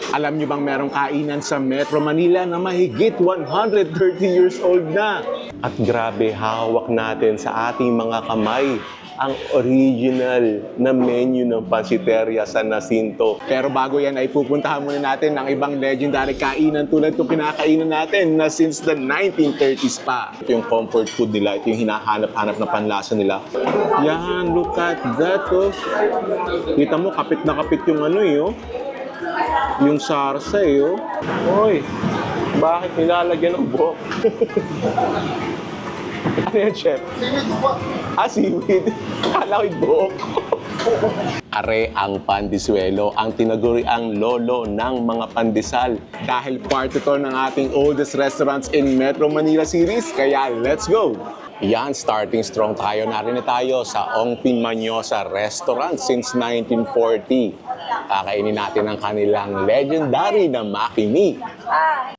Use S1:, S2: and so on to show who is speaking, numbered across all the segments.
S1: Alam nyo bang merong kainan sa Metro Manila na mahigit 130 years old na? At grabe, hawak natin sa ating mga kamay ang original na menu ng Pansiteria San Jacinto. Pero bago yan ay pupuntahan muna natin ang ibang legendary kainan tulad ng pinakainan natin na since the 1930s pa. Ito yung comfort food nila, ito yung hinahanap-hanap na panlasa nila. Yan, look at that, oh. Kita mo, kapit na kapit yung ano eh, oh. Yung sarsa eh, oh. Hoy, bakit nilalagyan ng buhok? Ano yan, chef? Seaweed. Kala ko'y buhok. Are ang pandisuelo, ang tinaguriang lolo ng mga pandesal. Dahil part ito ng ating oldest restaurants in Metro Manila series, kaya let's go! Yan, starting strong tayo. Narinig tayo sa Ong Pin Manyosa Restaurant since 1940. Kakainin natin ang kanilang legendary na Maki Mi.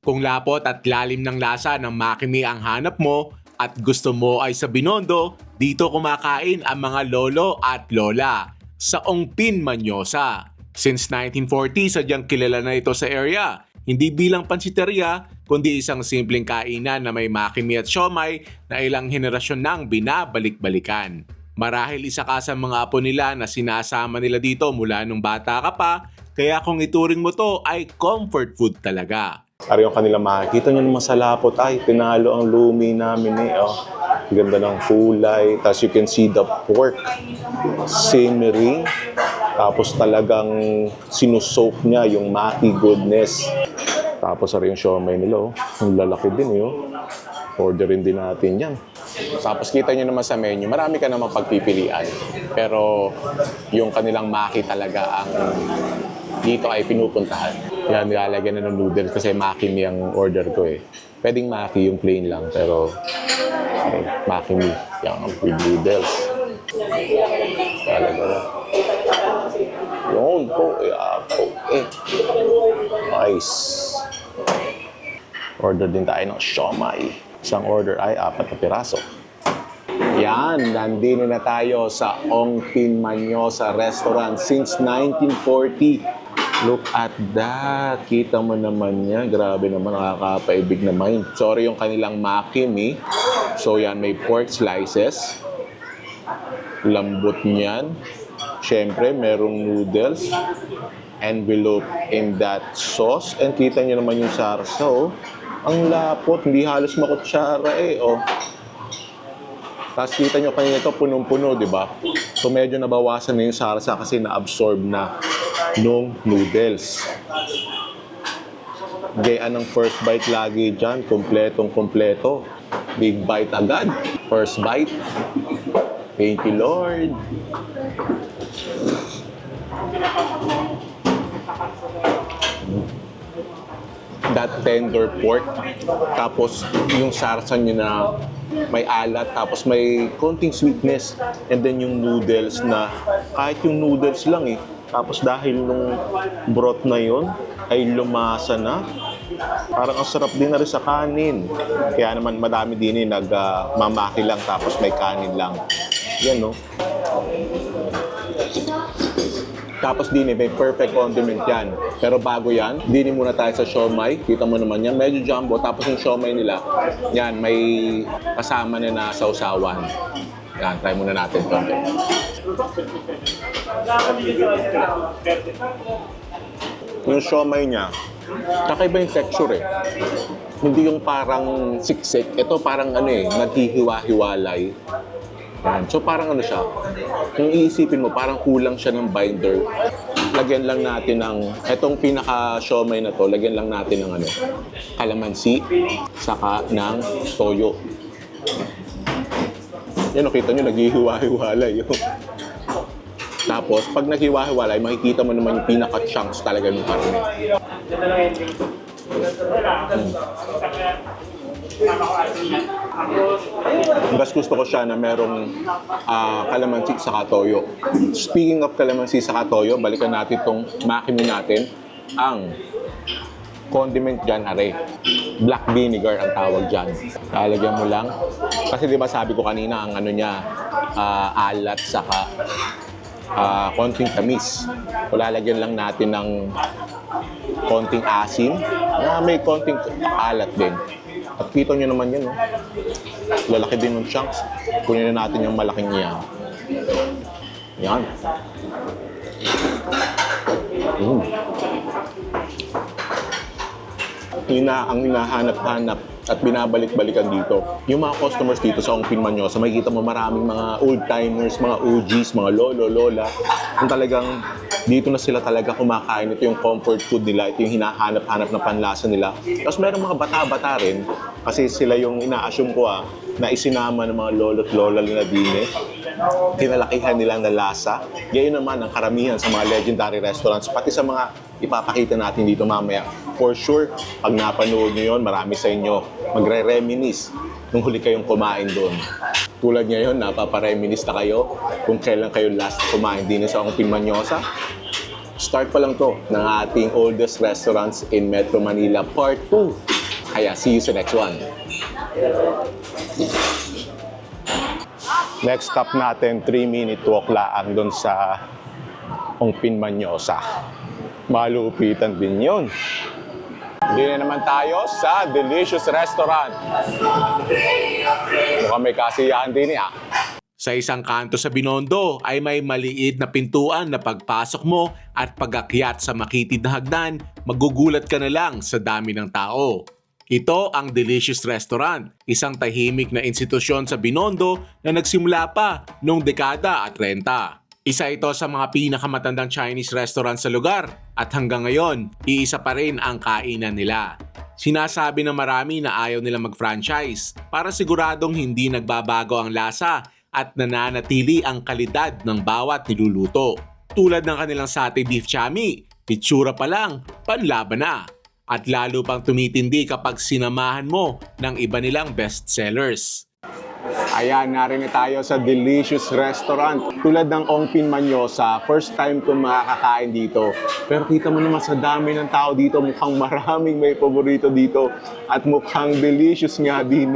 S1: Kung lapot at lalim ng lasa ng Maki Mi ang hanap mo, at gusto mo ay sa Binondo, dito kumakain ang mga lolo at lola sa Ong Pin Manyosa. Since 1940, sadyang kilala na ito sa area. Hindi bilang pansiteria, kundi isang simpleng kainan na may makimi at siomay na ilang henerasyon nang binabalik-balikan. Marahil isa ka sa mga apo nila na sinasama nila dito mula nung bata ka pa, kaya kung ituring mo to ay comfort food talaga. Ari yung kanila makikita nyo naman sa lapot, ay pinalo ang lumi namin eh. Oh. Ganda ng kulay. Tapos you can see the pork simmering. Tapos talagang sinusoak niya yung maki goodness. Tapos ari yung siomay nila. Oh. Ang lalaki din eh. Oh. Orderin din natin yan. Tapos kita nyo naman sa menu, marami ka namang pagpipilian. Pero yung kanilang maki talaga ang dito ay pinupuntahan. Yan, nilalagyan na ng noodles kasi Maki Mi ang order ko eh. Pwedeng Maki yung plain lang, pero Maki Mi, yung with noodles. Talaga na. Yun po, nice. Order din tayo ng siomay. Isang order ay 4 na piraso. Yan, nandito na tayo sa Ong Pin Manyosa Restaurant since 1940. Look at that. Kita mo naman niya. Grabe naman, nakakapaibig naman. Sorry yung kanilang Maki Mi. So yan, may pork slices. Lambot niyan. Siyempre, merong noodles. Envelope in that sauce. And kita niyo naman yung sarsa, oh. Ang lapot, hindi halos makutsara eh, oh. Tapos kita nyo kanina ito, punong-puno, di ba? So medyo nabawasan na yung sarsa kasi na-absorb na nung noodles. Gayaan ng first bite lagi dyan, kompletong-kompleto. Big bite agad. First bite. Thank you, Lord. That tender pork, tapos yung sarsa nyo na may alat, tapos may konting sweetness, and then yung noodles na kahit yung noodles lang eh, tapos dahil nung broth na yon ay lumasa na, parang ang sarap din na rin sa kanin. Kaya naman madami din eh nagmamaki lang tapos may kanin lang. Yan, no? Tapos din may perfect condiment yan. Pero bago yan, dinin muna tayo sa siomay. Kita mo naman yan, medyo jumbo. Tapos yung siomay nila, yan, may kasama na sausawan. Yan, try muna natin ito. Yung siomay niya, kakaiba yung texture eh. Hindi yung parang siksik. Ito parang ano eh, naghihiwa-hiwalay. Yan. So parang ano siya, kung iisipin mo, parang kulang siya ng binder. Lagyan lang natin ng, etong pinaka-siomay na to, lagyan lang natin ng ano, kalamansi, saka ng toyo. Yan, nakita nyo, naghihiwa-hiwalay yun. Tapos, pag naghiwa-hiwalay, makikita mo naman yung pinaka-chunks talaga ng karne. Mas gusto ko siya na merong kalamansi sa toyo. Speaking of kalamansi sa toyo, balikan natin itong Maki Mi natin. Ang condiment dyan, are. Black vinegar ang tawag dyan. Lalagyan mo lang. Kasi di ba sabi ko kanina, ang ano niya, alat saka konting tamis. So, lalagyan lang natin ng konting asim na may konting alat din. At kita nyo naman yan, no? Lalaki din ng chunks. Kunin na natin yung malaking yan. Yan. Ang hinahanap-hanap at binabalik-balikan dito. Yung mga customers dito sa Ong Pin Manyosa, makikita mo maraming mga old-timers, mga OGs, mga lolo, lola. Yung talagang dito na sila talaga kumakain. Ito yung comfort food nila. Ito yung hinahanap-hanap na panlasa nila. Tapos meron mga bata-bata rin. Kasi sila yung ina-assume ko na isinama ng mga lolo't lola nila din kinalakihan nilang na lasa. Gayon naman ang karamihan sa mga legendary restaurants, pati sa mga ipapakita natin dito mamaya. For sure, pag napanood nyo yun, marami sa inyo magre-reminisce nung huli kayong kumain doon. Tulad ngayon, napapareminisce na kayo kung kailan kayo last kumain din sa Ong Pin Manyosa. Start pa lang to ng ating oldest restaurants in Metro Manila, Part 2. Kaya see you sa next one. Next stop natin, 3-minute walk lang doon sa Ong Pin Manyosa. Malupitan din yun. Hindi na naman tayo sa Delicious Restaurant. Mukhang may kasiyahan din Sa isang kanto sa Binondo ay may maliit na pintuan na pagpasok mo at pag-akyat sa makitid na hagdan, magugulat ka na lang sa dami ng tao. Ito ang Delicious Restaurant, isang tahimik na institusyon sa Binondo na nagsimula pa noong dekada at 30. Isa ito sa mga pinakamatandang Chinese restaurant sa lugar at hanggang ngayon, iisa pa rin ang kainan nila. Sinasabi ng marami na ayaw nila mag-franchise para siguradong hindi nagbabago ang lasa at nananatili ang kalidad ng bawat niluluto. Tulad ng kanilang satay beef chami, itsura pa lang, panlaban na. At lalo pang tumitindi kapag sinamahan mo ng iba nilang bestsellers. Ayan, narinig tayo sa Delicious Restaurant. Tulad ng Ong Pin Manyosa, first time ko makakakain dito. Pero kita mo naman sa dami ng tao dito, mukhang maraming may paborito dito. At mukhang delicious nga din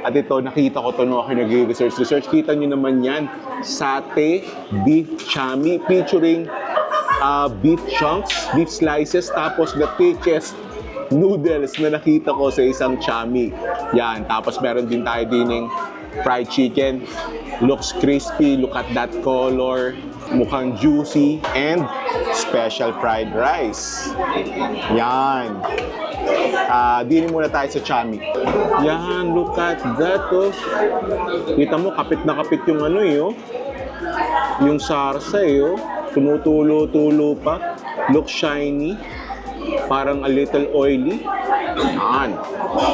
S1: At ito, nakita ko ito nung ako nag-research. Kita nyo naman yan, satay beef chami featuring beef chunks, beef slices, tapos the thickest noodles na nakita ko sa isang chami. Yan, tapos meron din tayo dining fried chicken. Looks crispy, look at that color. Mukhang juicy and special fried rice. Yan. Dinin muna tayo sa chami. Yan, look at that Kita mo, kapit na kapit yung yung sarsa tumutulo-tulo pa. Looks shiny. Parang a little oily. Yan.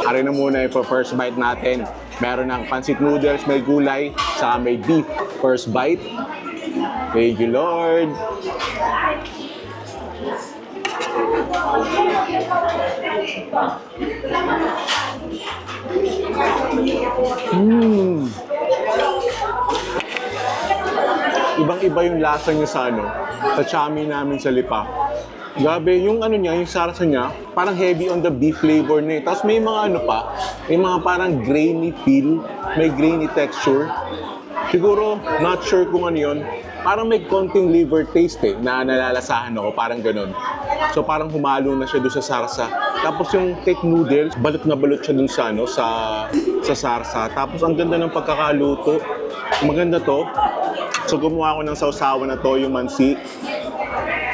S1: Ari na muna yung first bite natin. Meron ng pancit noodles, may gulay, saka may beef. First bite. Thank you, Lord. Ibang-iba yung lasa niya sa chami namin sa Lipa. Grabe, yung yung sarsa niya, parang heavy on the beef flavor na Tapos may mga may mga parang grainy feel, may grainy texture. Siguro, not sure kung yun. Parang may konting liver taste na nalalasahan ako, parang ganun. So parang humalo na siya doon sa sarsa. Tapos yung cake noodles, balot na balot siya doon sa sarsa. Tapos ang ganda ng pagkakaluto. Maganda to. So gumawa ko ng sausawan na to, yung mansi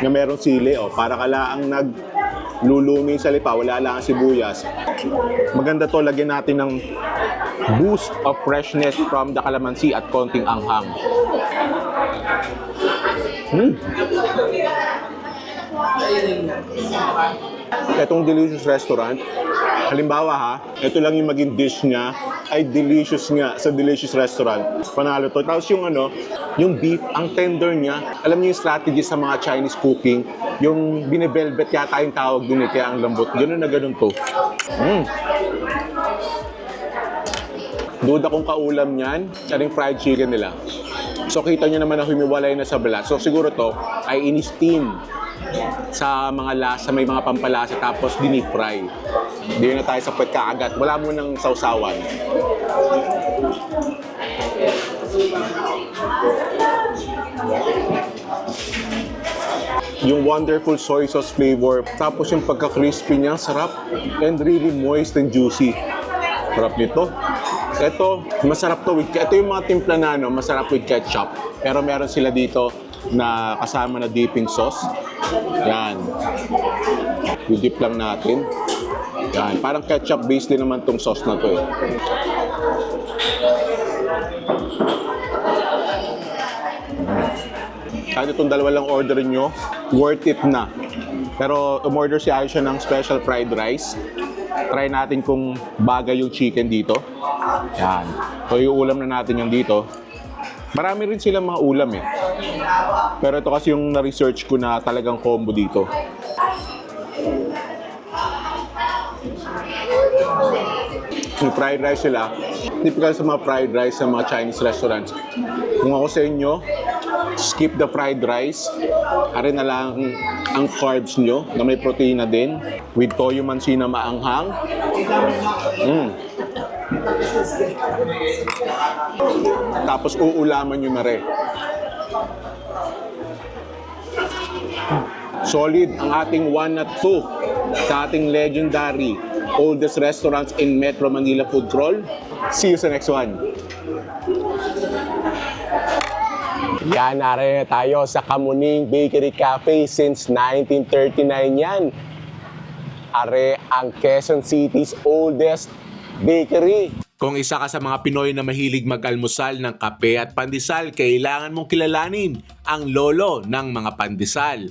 S1: na merong sili, para kalaang naglulumi sa Lipa, wala lang ang sibuyas. Maganda to, lagyan natin ng boost of freshness from the calamansi at konting anghang. Itong Delicious Restaurant, halimbawa ito lang yung maging dish niya, ay delicious nga sa Delicious Restaurant. Panalo to. Tapos yung beef, ang tender niya. Alam niyo yung strategy sa mga Chinese cooking, yung bine-velvet yata yung tawag dun kaya ang lambot. Ganun na ganun to. Duda kong kaulam niyan, yung fried chicken nila. So kita nyo naman na humiwalay na sa balat. So siguro to ay in-steam sa mga lasa, may mga pampalasa, tapos dinip-fry. Hindi na tayo sa puwet kaagat. Wala mo ng sausawan. Yung wonderful soy sauce flavor. Tapos yung pagka-crispy niya, sarap. And really moist and juicy. Sarap nito. Ito, masarap to with, ito yung mga timpla na ano, masarap with ketchup. Pero meron sila dito na kasama na dipping sauce. Yan. I-dip lang natin. Yan. Parang ketchup based din naman tong sauce na to eh. Kahit itong dalawa lang orderin nyo, worth it na. Pero umorder si Aisha ng special fried rice. Try natin kung bagay yung chicken dito. Yan. So iuulam na natin yung dito. Marami rin silang mga ulam eh. Pero ito kasi yung na-research ko na talagang combo dito. Yung fried rice sila, typical sa mga fried rice sa mga Chinese restaurants. Kung ako sa inyo, skip the fried rice. Arin na lang ang carbs nyo na may protein na din. With toyo mansi na maanghang. Tapos uulaman nyo na rin. Solid ang ating 1 at 2 sa ating legendary oldest restaurants in Metro Manila Food Crawl. See you sa next one. Yan, narin tayo sa Kamuning Bakery Cafe since 1939 yan. Are ang Quezon City's oldest bakery. Kung isa ka sa mga Pinoy na mahilig mag-almusal ng kape at pandesal, kailangan mong kilalanin ang lolo ng mga pandesal,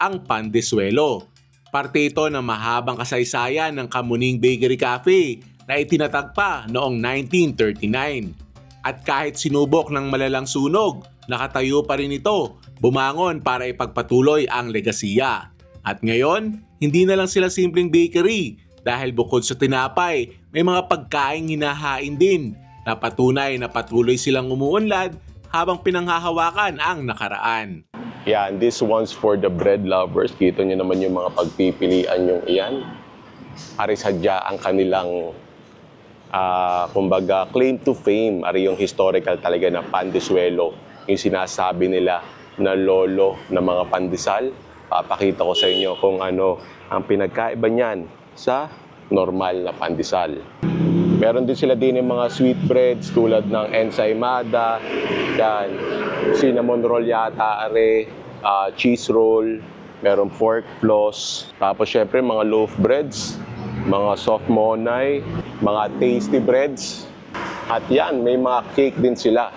S1: ang Pandisuelo. Parte ito ng mahabang kasaysayan ng Kamuning Bakery Cafe na itinatag pa noong 1939. At kahit sinubok ng malalang sunog, nakatayo pa rin ito, bumangon para ipagpatuloy ang legasiya. At ngayon, hindi na lang sila simpleng bakery dahil bukod sa tinapay, may mga pagkaing hinahain din na patunay na patuloy silang umuunlad habang pinanghahawakan ang nakaraan. Yan, this one's for the bread lovers. Kita nyo naman yung mga pagpipilian yung iyan. Ari sadya ang kanilang kumbaga claim to fame. Ari yung historical talaga na Pandisuelo. Yung sinasabi nila na lolo ng mga pandesal. Papakita ko sa inyo kung ano ang pinagkaiba niyan sa normal na pandesal. Meron din sila din yung mga sweet breads tulad ng ensaymada, yan, cinnamon roll yata, are, cheese roll, meron pork floss, tapos syempre mga loaf breads, mga soft monay, mga tasty breads. At yan, may mga cake din sila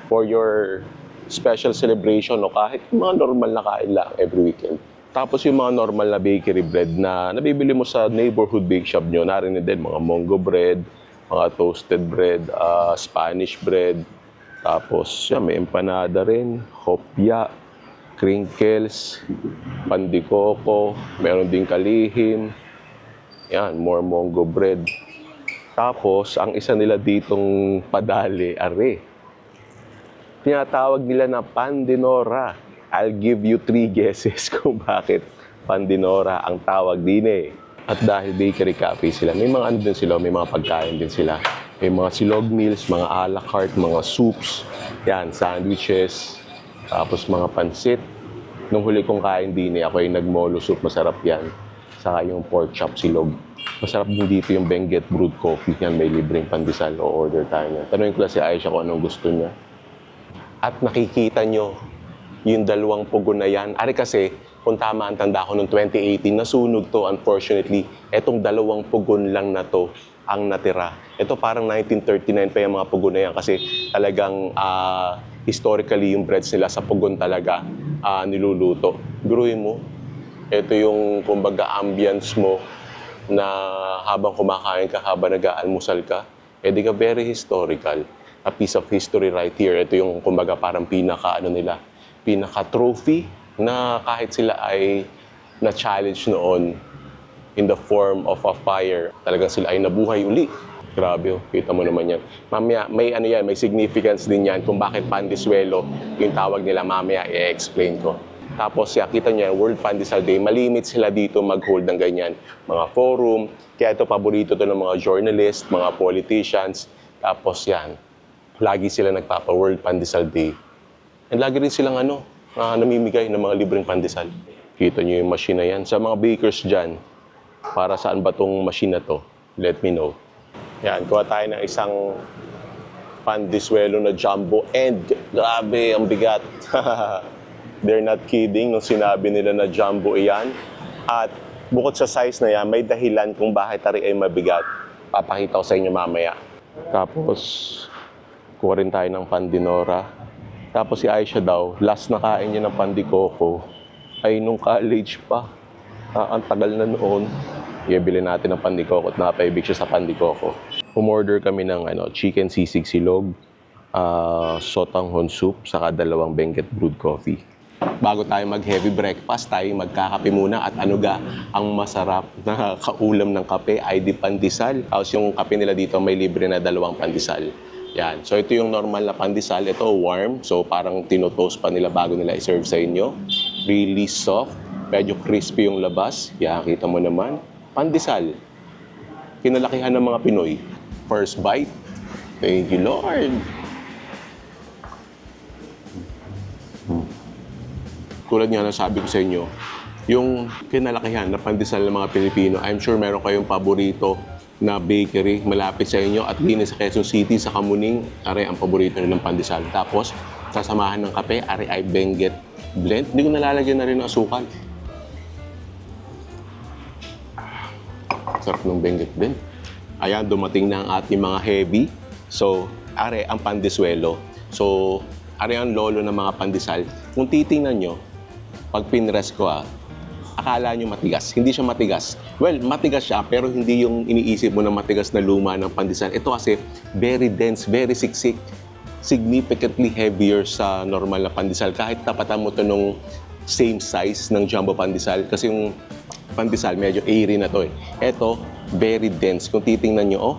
S1: for your special celebration o kahit mga normal na kain lang every weekend. Tapos yung mga normal na bakery bread na nabibili mo sa neighborhood bake shop nyo, narinig din mga mongo bread, mga toasted bread, Spanish bread. Tapos siya, may empanada rin, hopya, crinkles, pandikoko, meron din kalihim. Yan, more mongo bread. Tapos, ang isa nila ditong padali, are, tinatawag nila na pandinora. I'll give you 3 guesses kung bakit pandinora ang tawag din eh. At dahil bakery cafe sila, may mga ano din sila, may mga pagkain din sila. May mga silog meals, mga a la carte, mga soups, yan, sandwiches, tapos mga pansit. Nung huli kong kain din eh, ako yung nagmolo soup, masarap yan. Saka yung pork chop silog. Masarap din dito yung Benguet brewed coffee. Yan, may libreng pandesal o order tayo niya. Tanungin ko lang si Aisha kung anong gusto niya. At nakikita nyo, yung dalawang pugon na yan. Ari kasi, kung tama ang tanda ko noong 2018, nasunog to unfortunately. Etong dalawang pugon lang na to ang natira. Ito parang 1939 pa yung mga pugon na yan kasi talagang historically yung breads nila sa pugon talaga niluluto. Biruin mo, ito yung kumbaga ambience mo na habang kumakain ka, habang nag-aalmusal ka, di ka very historical. A piece of history right here. Ito yung kumbaga parang pinaka-trophy na kahit sila ay na-challenge noon in the form of a fire. Talagang sila ay nabuhay uli. Grabe, kita mo naman yan. Mamaya, may ano yan, may significance din yan kung bakit Pandisuelo yung tawag nila. Mamaya, i-explain ko. Tapos, kita nyo yan, World Pandesal Day, malimit sila dito mag-hold ng ganyan. Mga forum, kaya ito paborito to ng mga journalist, mga politicians. Tapos yan, lagi sila nagpapa-World Pandesal Day. And lagi rin silang namimigay ng mga libreng pandesal. Kita nyo yung machine na yan. Sa mga bakers dyan, para saan ba tong machine na to? Let me know. Yan, kuha tayo ng isang pandisuelo na jumbo and grabe, ang bigat. They're not kidding nung sinabi nila na jumbo iyan. At bukod sa size na yan, may dahilan kung bakit tari ay mabigat. Papakita ko sa inyo mamaya. Tapos, kuha rin tayo ng pandinora. Tapos si Aisha daw, last na kain niya ng pandikoko ay nung college pa. Ang tagal na noon. Ibili natin ng pandikoko at napaibig siya sa pandikoko. Umorder kami ng chicken sisig silog, sotanghon soup, saka 2 Benguet brewed coffee. Bago tayo mag-heavy breakfast, tayo magkakape muna at ang masarap na kaulam ng kape ay di pandesal. Tapos yung kape nila dito may libre na 2 pandesal. Yan. So ito yung normal na pandesal. Ito warm. So parang tinotoast pa nila bago nila i-serve sa inyo. Really soft. Medyo crispy yung labas. Yan, kita mo naman. Pandesal. Kinalakihan ng mga Pinoy. First bite. Thank you, Lord. Tulad nga na sabi ko sa inyo, yung kinalakihan na pandesal ng mga Pilipino, I'm sure meron kayong paborito na bakery malapit sa inyo at linis sa Quezon City, sa Kamuning, are ang paborito nilang pandesal. Tapos, sasamahan ng kape, are ay Benguet blend. Hindi ko nalalagyan na rin ng asukal. Sarap ng Benguet blend. Ayan, dumating na ang ating mga heavy. So, are ang pandisuelo. So, are ang lolo ng mga pandesal. Kung titingnan nyo, pag pinrest ko akala nyo matigas. Hindi siya matigas. Well, matigas siya, pero hindi yung iniisip mo na matigas na luma ng pandesal. Ito kasi very dense, very siksik. Significantly heavier sa normal na pandesal. Kahit tapatan mo ito nung same size ng jumbo pandesal. Kasi yung pandesal, medyo airy na to eh. Ito, very dense. Kung titingnan nyo,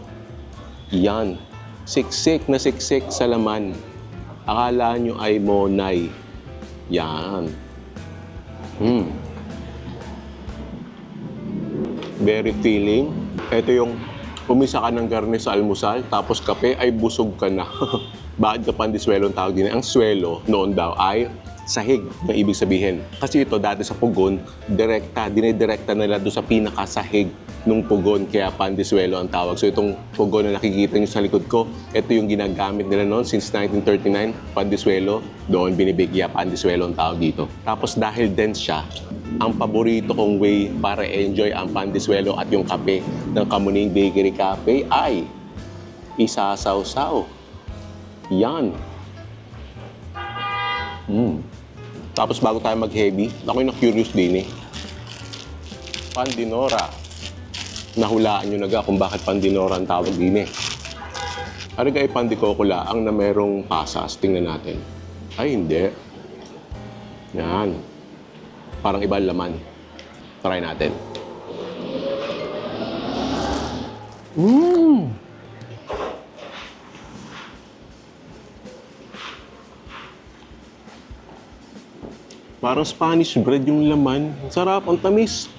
S1: yan. Siksik na siksik sa laman. Akala nyo ay monay. Yan. Very filling. Ito yung umisa ka ng garne sa almusal, tapos kape, ay busog ka na. Bakit ka pandisuelo ang tawag din? Ang swelo noon daw ay sahig, na ibig sabihin. Kasi ito dati sa pugon, dinidirekta nila doon sa pinakasahig nung pugon, kaya pandisuelo ang tawag. So itong pugon na nakikita nyo sa likod ko, ito yung ginagamit nila noon since 1939, pandisuelo. Doon binibigya, pandisuelo ang tawag dito. Tapos dahil dense siya, ang paborito kong way para enjoy ang pandisuelo at yung kape ng Kamuning Bakery Cafe ay isasaw-saw. Yan. Tapos bago tayo mag-heavy, ako'y na-curious din eh. Pandinora. Nahulaan nyo na kung bakit pandinora ang tawag din eh. Ano kaya pandikoko laang na merong pasas? Tingnan natin. Ay, hindi. Yan. Parang iba laman. Try natin. Parang Spanish bread yung laman. Sarap, ang tamis.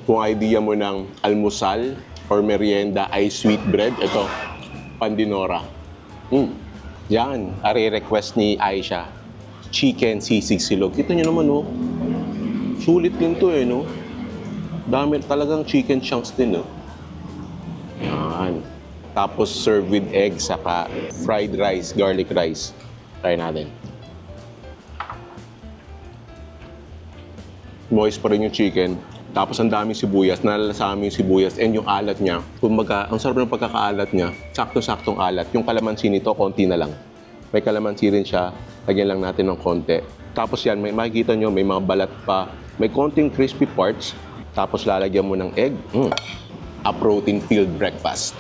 S1: Kung idea mo ng almusal or merienda ay sweet bread, ito, pandinora. Yan, request ni Aisha. Chicken sisig silog. Kita nyo naman, oh. Sulit din to, eh, no? Dami talagang chicken chunks din, no? Yan. Tapos serve with egg, saka fried rice, garlic rice. Try natin. Moist pa rin yung chicken. Tapos ang daming sibuyas, nalalasami yung sibuyas and yung alat niya. Kumbaga, ang sarap ng pagkakaalat niya, sakto-saktong alat. Yung kalamansi nito, konti na lang. May kalamansi rin siya, lagyan lang natin ng konti. Tapos yan, makikita nyo, may mga balat pa. May konting crispy parts. Tapos lalagyan mo ng egg. A protein-filled breakfast.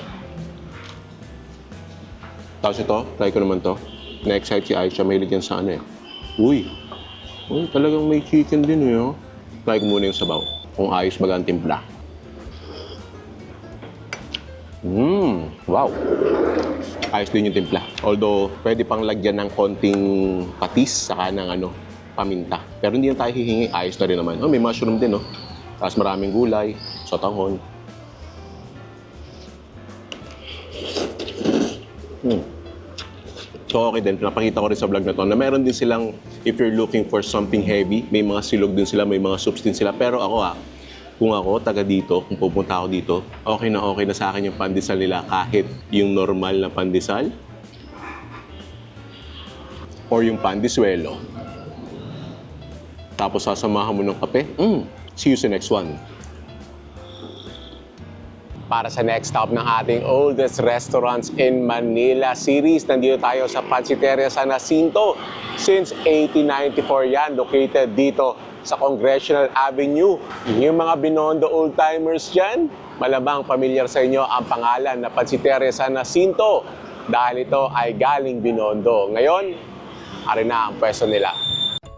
S1: Tapos ito, try ko naman to. Na-excite si Aisha, may ligyan sa ano eh. Uy, talagang may chicken din eh. Oh. Try ko muna yung sabaw. Kung ayos baga ang timpla. Wow. Ayos din yung timpla. Although, pwede pang lagyan ng konting patis saka ng paminta. Pero hindi na tayo hihingi. Ayos na rin naman. May mushroom din, no? Tapos maraming gulay, sotanghon. So okay din, napakita ko rin sa vlog na to na meron din silang, if you're looking for something heavy, may mga silog din sila, may mga soups din sila. Pero ako kung ako, taga dito, kung pupunta ako dito, okay na sa akin yung pandesal nila kahit yung normal na pandesal or yung pandisuelo. Tapos sasamahan mo ng kape. See you sa next one. Para sa next stop ng ating oldest restaurants in Manila series, nandito tayo sa Pansiteria San Jacinto. Since 1894 yan, located dito sa Congressional Avenue. Yung mga Binondo old-timers dyan, malamang familiar sa inyo ang pangalan na Pansiteria San Jacinto dahil ito ay galing Binondo. Ngayon, ari na ang pwesto nila.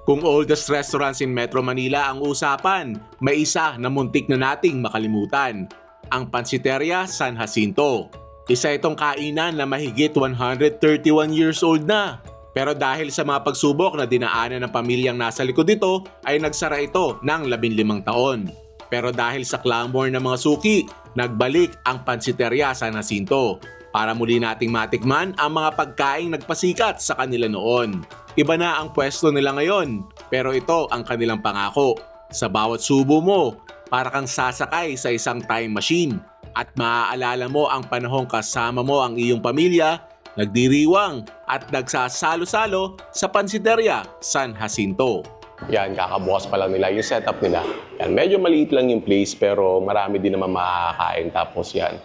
S1: Kung oldest restaurants in Metro Manila ang usapan, may isa na muntik na nating makalimutan. Ang Pansiteria San Jacinto. Isa itong kainan na mahigit 131 years old na. Pero dahil sa mga pagsubok na dinaanan ng pamilyang nasa likod nito, ay nagsara ito ng 15 taon. Pero dahil sa clamor ng mga suki, nagbalik ang Pansiteria San Jacinto para muli nating matikman ang mga pagkaing nagpasikat sa kanila noon. Iba na ang pwesto nila ngayon, pero ito ang kanilang pangako. Sa bawat subo mo, para kang sasakay sa isang time machine at maaalala mo ang panahong kasama mo ang iyong pamilya, nagdiriwang at nagsasalo-salo sa Pansiteria San Jacinto. Yan, kakabukas pa lang nila yung setup nila. Yan, medyo maliit lang yung place pero marami din naman makakain. Tapos yan,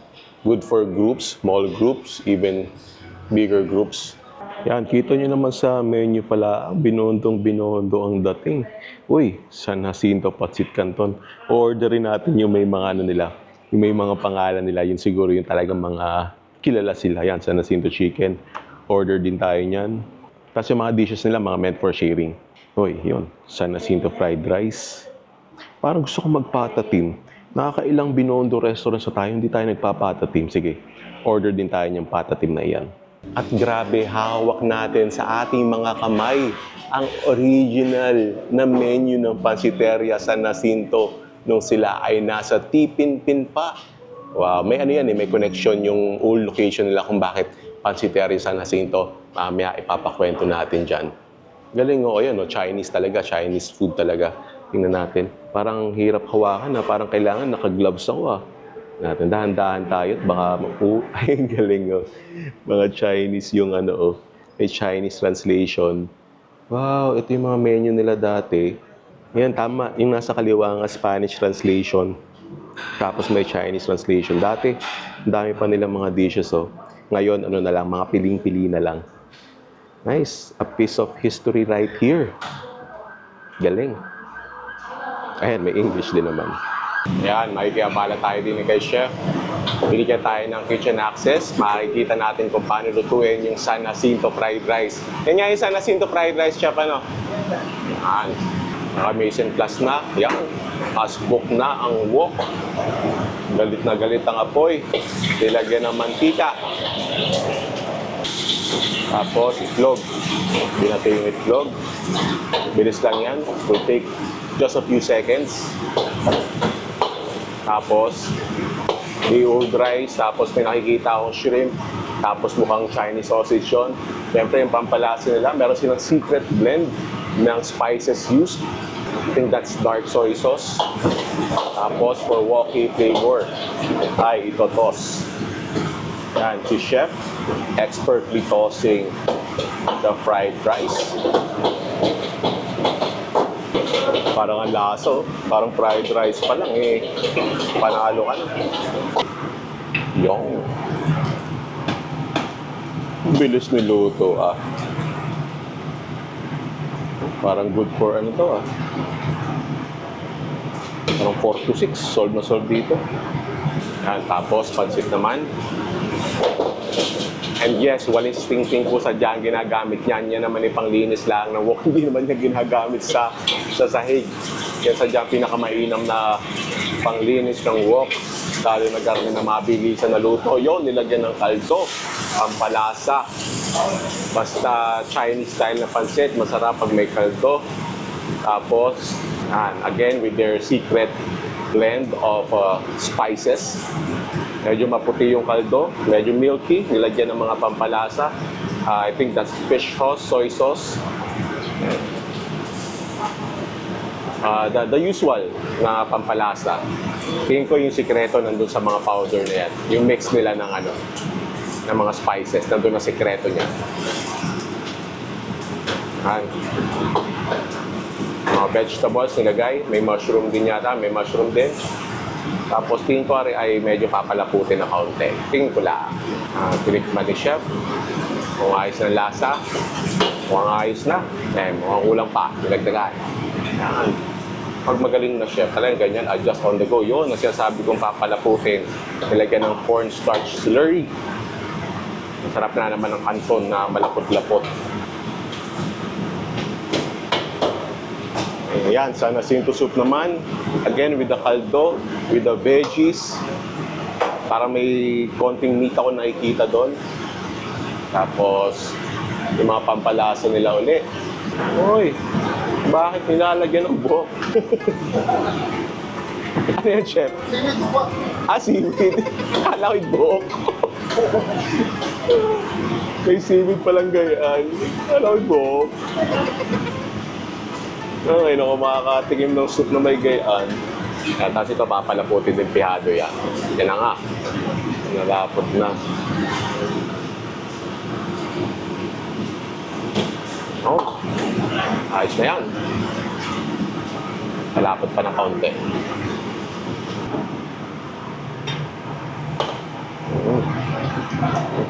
S1: good for groups, small groups, even bigger groups. Yan, kita nyo naman sa menu pala, binondong-binondo ang dating. Uy, San Jacinto Pancit Canton. Orderin natin yung may mga nila, yung may mga pangalan nila, yun siguro yung talagang mga kilala sila. Yan, San Jacinto Chicken. Order din tayo niyan. Tapos yung mga dishes nila, mga meant for sharing. Uy, yun, San Jacinto Fried Rice. Parang gusto ko magpatatim. Nakakailang Binondo restaurants na tayo, hindi tayo nagpapatatim. Sige, order din tayo niyang patatim na iyan. At grabe, hawak natin sa ating mga kamay ang original na menu ng Pansiteria San Jacinto nung sila ay nasa Tipinpin pa. Wow, may ano yan may connection yung old location nila kung bakit Pansiteria San Jacinto. Mamaya ipapakwento natin dyan. Galing Chinese talaga, Chinese food talaga. Tingnan natin. Parang hirap hawakan parang kailangan naka-gloves ako natin. Dahan-dahan tayo at baka ay galing Mga Chinese yung may Chinese translation. Wow, ito yung mga menu nila dati. Yan, tama. Yung nasa kaliwa nga Spanish translation. Tapos may Chinese translation. Dati, dami pa nilang mga dishes Ngayon, na lang, mga piling-pili na lang. Nice. A piece of history right here. Galing. Ayan, may English din naman. Ayan, makikiyabala tayo din kay Chef. Binigyan tayo ng kitchen access. Makikita natin kung paano lutuin yung San Jacinto Fried Rice. Yan nga yung San Jacinto Fried Rice, Chef, Yan. Naka-mise en place na. Yan. Asbok na ang wok. Galit na galit ang apoy. Nilagyan ng mantika. Tapos, itlog. Binati yung itlog. Bilis lang yan. Will take just a few seconds. Tapos, old rice, tapos may nakikita akong shrimp, tapos mukhang Chinese sausage yun. Siyempre, yung pampalasa nila, meron silang secret blend ng spices used. I think that's dark soy sauce. Tapos, for wonky flavor, ay ito toss. Yan, si Chef, expertly tossing the fried rice. Parang ang laso, parang fried rice pa lang panalo ka na. Yung bilis niluto Parang good for Parang 4 to 6, solve na solve dito. Yan, tapos pancit naman. And yes, walis ting-ting po sa dyan ginagamit niyan. Yan naman ay panglinis lang ng wok. Hindi naman niya ginagamit sa sahig. Yan sa dyan pinakamainam na panglinis ng wok. Lalo na garni na mabilisan na luto. Yun, nilagyan ng kaldo, pampalasa. Basta Chinese style na pancit, masarap pag may kaldo. Tapos, again, with their secret blend of spices. Medyo maputi yung kaldo, medyo milky, nilagyan ng mga pampalasa. I think that's fish sauce, soy sauce. The usual na pampalasa. Tingin ko yung sikreto nandun sa mga powder na yan. Yung mix nila ng ano, ng mga spices, nandun ang sikreto niya. Yan. Mga vegetables nilagay, may mushroom din yata, may mushroom din. Tapos tingin ko ay medyo papalaputin na kaunti. Tingin ko lang. Tinikman ni chef. Kung ayos ng lasa. Kung ayos na. Mukhang kulang pa. Nilagdagan. Yan. Pag magaling na chef, talagang ganyan, adjust on the go. Yun, ang sinasabi kong papalaputin. Nilagyan ng cornstarch slurry. Masarap na naman ng canton na malapot-lapot. Ayan, San Jacinto soup naman. Again, with the caldo, with the veggies. Para may konting meat ako nakikita doon. Tapos, yung mga pampalasa nila uli. Uy, bakit nilalagyan ng buhok? Ano yan, chef?
S2: Seaweed po.
S1: Seaweed. Kala ko yung buhok. May seaweed palang gayaan. Kala ko yung buhok. Okay, no, kung makakatikim ng soup na may gayaan, tapos ito papalaputin din pihado yan. Yan na nga. Nalapot na. Oh, ayos na yan. Nalapot pa ng kaunti.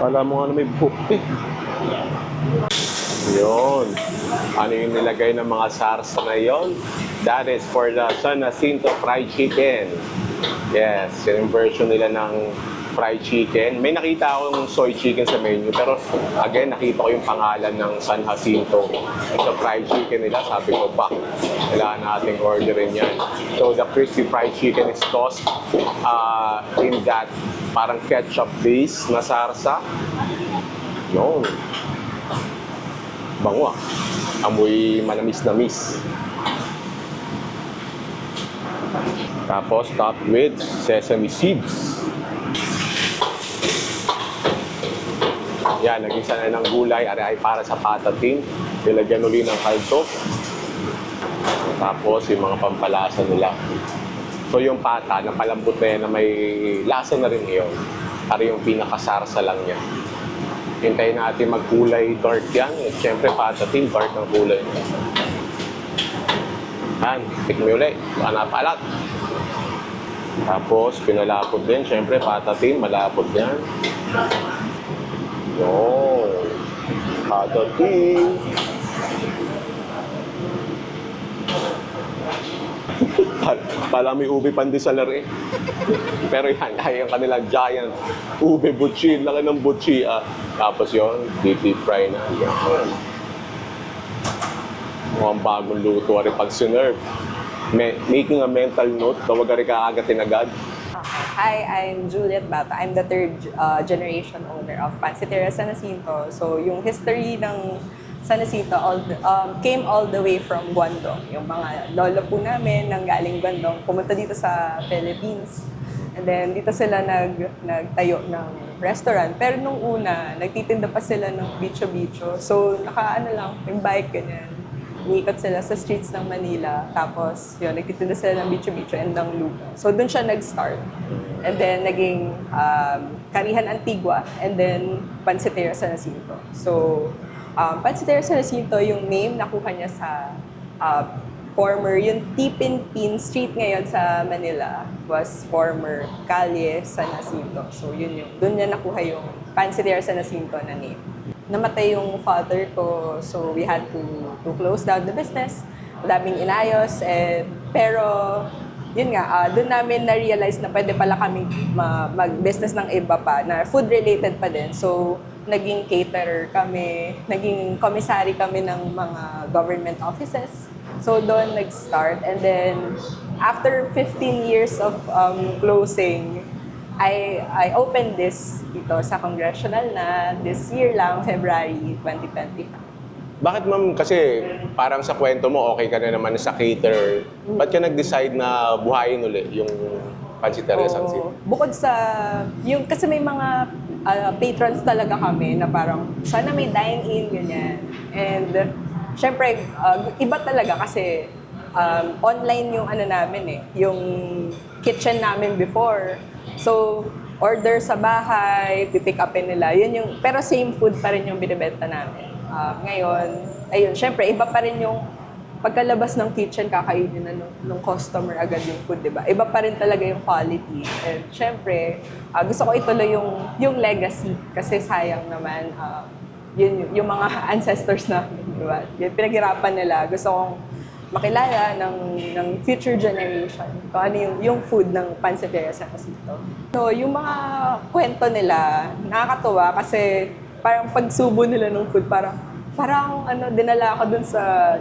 S1: Kala mo nga na may buhok eh. Yun. Ano yung nilagay ng mga sarsa na yon? That is for the San Jacinto fried chicken. Yes, yun yung version nila ng fried chicken. May nakita akong soy chicken sa menu, pero again, nakita ko yung pangalan ng San Jacinto. Sa fried chicken nila, sabi ko, kailangan nating orderin yan. So, the crispy fried chicken is tossed in that parang ketchup base na sarsa. Yun. Bango ah. Amoy manamis-namis. Tapos topped with sesame seeds. Yan, nagisa na ng gulay. Ari ay para sa patatin. Nilagyan uli ng kaldo. Tapos yung mga pampalasa nila. So yung pata, napalambot na yan na may lasa na rin yun. Para yung pinakasarsa lang niya. Hintayin natin magkulay dark yan. Siyempre, patatin, dark ang kulay niya. Yan, tikmi ulit. Baka napalat. Tapos, pinalapot din. Siyempre, patatin, malapot yan. Yo, patatin. Pala may ube pandisalar eh. Pero yan, ay yung kanilang giant ube butchi. Laki ng butchi. Tapos yun, deep fry na. Yan. Mukhang bagong luto rin pag sinerve. Making a mental note, tawag rin kaagatin agad.
S3: Hi, I'm Juliet Bata. I'm the third generation owner of Pansiteria San Jacinto. So yung history ng San Jacinto came all the way from Guangdong. Yung mga lolo po namin nang galing Guangdong, pumunta dito sa Philippines. And then dito sila nagtayo ng restaurant. Pero nung una, nagtitinda pa sila ng bicho-bicho. So nakaano lang, yung bike ganyan. Umiikot sila sa streets ng Manila. Tapos yun, nagtitinda sila ng bicho-bicho and ng lupa. So dun siya nag-start. And then naging Karihan Antigua and then Pansiteria San Jacinto. So Pansiteria San Jacinto, yung name nakuha niya sa former, yung Tipinpin Street ngayon sa Manila was former Calle San Jacinto. So yun doon niya nakuha yung Pansiteria San Jacinto na name. Namatay yung father ko, so we had to close down the business. Madaming inayos, pero yun nga, doon namin na-realize na pwede pala kami mag-business ng iba pa, na food-related pa din. So, naging caterer kami, naging commissary kami ng mga government offices. So, doon nag-start. And then, after 15 years of closing, I opened this dito sa Congressional na this year lang, February 2025.
S1: Bakit ma'am, kasi parang sa kwento mo, okay ka na naman sa caterer. Ba't ka nag-decide na buhayin ulit yung Pansiteria San Jacinto?
S3: Bukod sa, kasi may mga patrons talaga kami na parang sana may dine-in, ganyan. And syempre, iba talaga kasi online yung ano namin yung kitchen namin before. So, order sa bahay, pipick upin nila. Yun yung, pero same food pa rin yung binibenta namin. Ngayon, ayun, syempre, iba pa rin yung pagkalabas ng kitchen, kakainin na nung customer agad yung food, di ba? Iba pa rin talaga yung quality. And syempre, gusto ko ituloy yung legacy kasi sayang naman yun, yung mga ancestors namin, di ba? Yung pinaghirapan nila. Gusto kong makilala ng future generation kung ano yung food ng Pansiteria San Jacinto. So, yung mga kwento nila, nakakatuwa kasi parang pagsubo nila ng food, parang dinala ako dun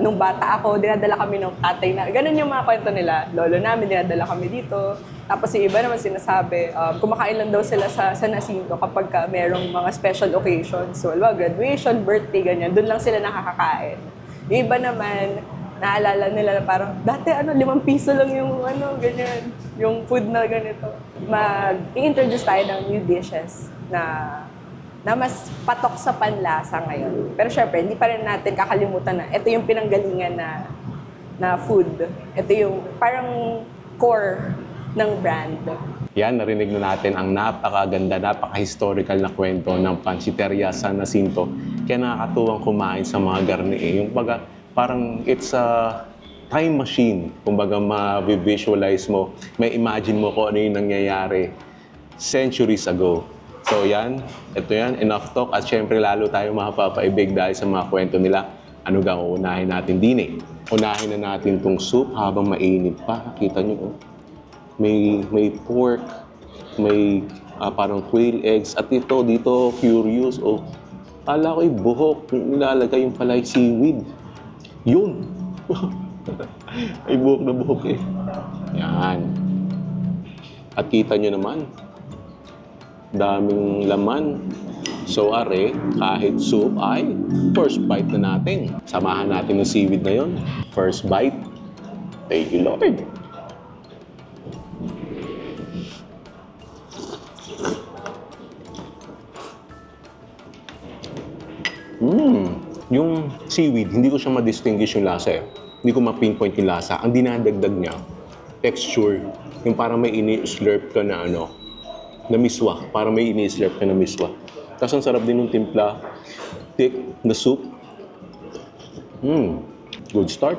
S3: nung bata ako, dinadala kami ng tatay na, ganun yung mga kwento nila. Lolo namin, dinadala kami dito. Tapos yung iba naman sinasabi, kumakain lang daw sila sa San Jacinto kapag merong mga special occasions. So, graduation, birthday, ganyan. Dun lang sila nakakakain. Yung iba naman, naalala nila na parang, dati 5 piso lang yung ganyan, yung food na ganito. Mag-i-introduce tayo ng new dishes na mas patok sa panlasa ngayon. Pero syempre, hindi pa rin natin kakalimutan na ito yung pinanggalingan na food. Ito yung parang core ng brand.
S1: Yan, narinig na natin ang napakaganda, napaka-historical na kwento ng Pansiteria San Jacinto. Kaya nakakatuwang kumain sa mga garni Yung parang it's a time machine. Kumbaga, ma-visualize mo, may imagine mo kung ano yung nangyayari centuries ago. So yan, ito yan, enough talk. At syempre lalo tayo mapapaibig dahil sa mga kwento nila. Ano gang uunahin natin din Unahin na natin tong soup habang mainit pa. Kita nyo, may pork, may parang quail eggs. At dito, curious, kala ko'y buhok. Nilalagay yung pala seaweed. Yun! Ay buhok na buhok Yan. At kita nyo naman, daming laman. So are, kahit soup ay first bite na natin. Samahan natin ng seaweed na yon. First bite. Thank you, Lord. Yung seaweed, hindi ko siya ma-distinguish yung lasa Hindi ko ma-pinpoint yung lasa. Ang dinadagdag niya, texture. Yung parang may ini-slurp ka na na miswa. Parang may ini-slurp ka na miswa. Tapos ang sarap din ng timpla. Thick na soup. Good start.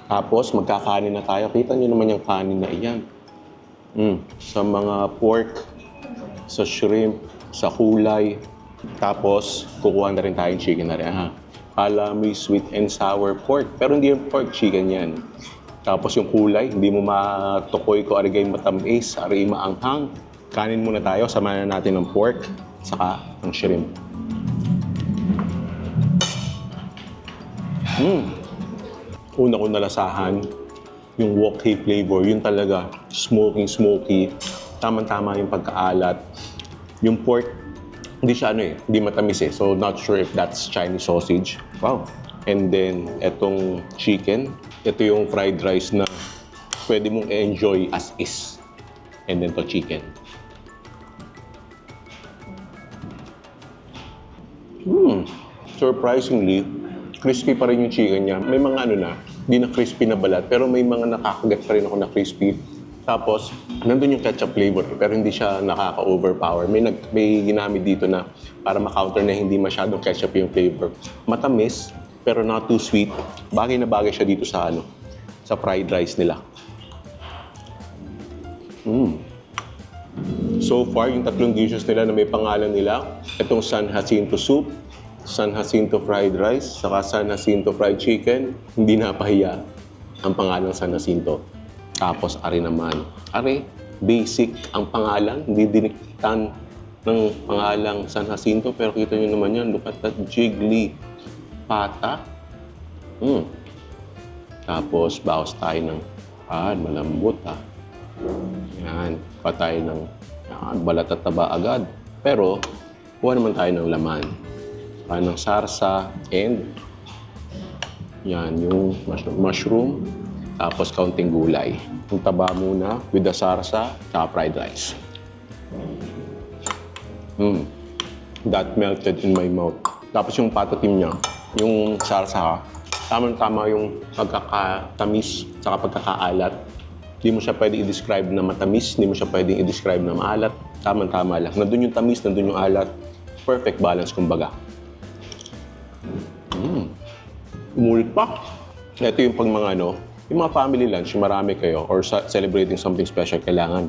S1: Tapos magkakanin na tayo. Kita nyo naman yung kanin na iyan. Sa mga pork, sa shrimp, sa kulay. Tapos, kukuha na rin tayong chicken na rin. Kala may sweet and sour pork. Pero hindi yung pork chicken yan. Tapos yung kulay, hindi mo matukoy ko arigay matamis, arigay maanghang. Kanin muna tayo, samahan na natin ng pork, saka ng shrimp. Una ko nalasahan, yung wok hei flavor, yun talaga, smoky. Tama-tama yung pagkaalat. Yung pork, hindi siya hindi matamis So, not sure if that's Chinese sausage. Wow. And then, etong chicken, ito yung fried rice na pwede mong enjoy as is. And then to chicken. Surprisingly, crispy pa rin yung chicken niya. May mga hindi na crispy na balat, pero may mga nakakagat pa rin ako na crispy. Tapos, nandun yung ketchup flavor, pero hindi siya nakaka-overpower. May ginamit dito na para ma-counter na hindi masyadong ketchup yung flavor. Matamis, pero not too sweet. Bagay na bagay siya dito sa sa fried rice nila. So far, yung 3 dishes nila na may pangalan nila, itong San Jacinto soup, San Jacinto fried rice, saka San Jacinto fried chicken, hindi napahiya ang pangalan San Jacinto. Tapos, basic ang pangalan, hindi diniktan ng pangalang San Jacinto, pero kita nyo naman yan, look at that jiggly pata. Tapos, bawas tayo ng malambot Yan, patay ng balat at taba agad. Pero, kuha naman tayo ng laman. Kuha ng sarsa and yan, yung mushroom. Tapos kaunting gulay. Yung taba muna with the sarsa, tsaka fried rice. That melted in my mouth. Tapos yung patatim niya, yung sarsa, tamang-tama yung pagkakatamis sa pagkakaalat. Hindi mo siya pwede i-describe na matamis, hindi mo siya pwede i-describe na maalat. Tamang-tama lang. Nandun yung tamis, nandun yung alat. Perfect balance, kumbaga. Umulit pa. Ito yung pag mga yung mga family lunch, yung marami kayo, or celebrating something special, kailangan.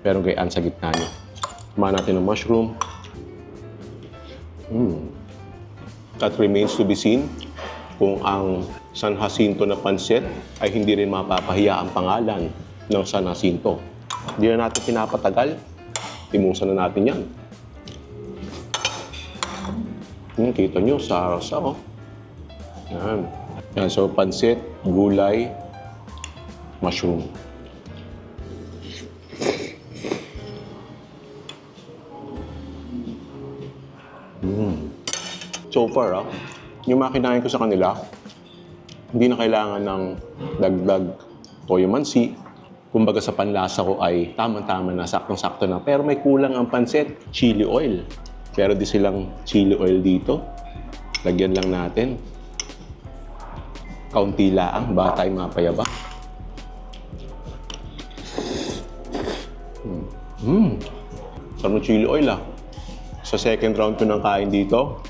S1: Pero gayaan sa gitna niyo. Kumain natin ng mushroom. That remains to be seen kung ang San Jacinto na pansit ay hindi rin mapapahiya ang pangalan ng San Jacinto. Hindi na natin pinapatagal. Timusan na natin yan. Kita nyo, sarsa, oh. Yan. Yan. So, pansit, gulay, mushroom. So far, yung mga kinain ko sa kanila, hindi na kailangan ng dagdag toyomansi. Kumbaga sa panlasa ko ay tamang-tama na, saktong-sakto na. Pero may kulang ang pansit, chili oil. Pero di silang chili oil dito. Lagyan lang natin. Kaunti lang, baka tayo mapayaba. Sarap ng chili oil Sa second round ko ng kain dito,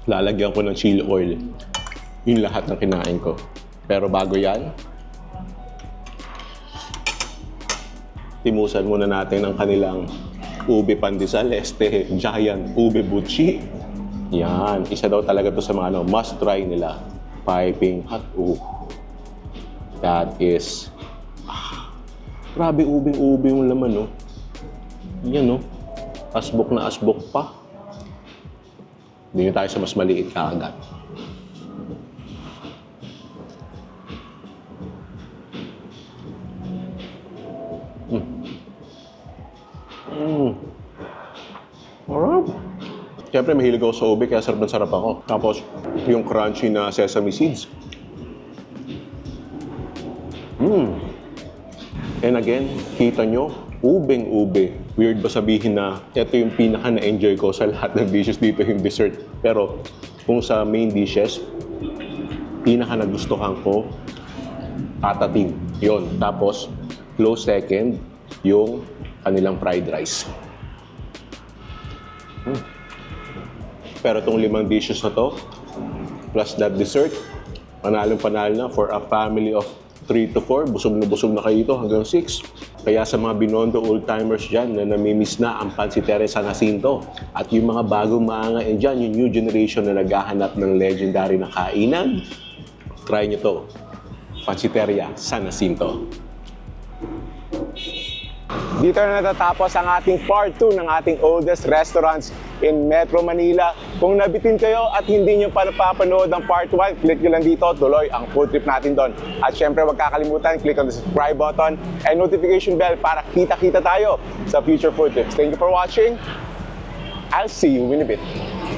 S1: lalagyan ko ng chili oil. Yung lahat ng kinain ko. Pero bago yan, timusan muna natin ang kanilang ube pandesal, giant ube buchi. Yan, isa daw talaga to sa mga must try nila. Piping hot. That is, grabe ubing-ube yung laman, Yan, asbok na asbok pa. Hindi tayo sa mas maliit na agad. Alright. Siyempre, mahilig ako sa ube, kaya sarap na sarap ako. Tapos, yung crunchy na sesame seeds. And again, kita nyo, ubeng-ube. Weird ba sabihin na ito yung pinaka na-enjoy ko sa lahat ng dishes dito, yung dessert. Pero kung sa main dishes, pinaka nagustuhan ko, patatim. Yun. Tapos, close second, yung kanilang fried rice. Pero itong 5 dishes na to, plus that dessert, panalong-panalo na for a family of 3 to 4. Busog na kayo ito hanggang 6. Kaya sa mga Binondo old-timers dyan na namimiss na ang Pansiteria San Jacinto at yung mga bagong maangain dyan, yung new generation na naghahanap ng legendary na kainan, try nyo to. Pansiteria San Jacinto. Dito na natatapos ang ating part 2 ng ating oldest restaurants in Metro Manila. Kung nabitin kayo at hindi nyo pa napapanood ang part 1, click nyo lang dito, tuloy ang food trip natin doon. At syempre, huwag kakalimutan, click on the subscribe button and notification bell para kita-kita tayo sa future food trips. Thank you for watching. I'll see you in a bit.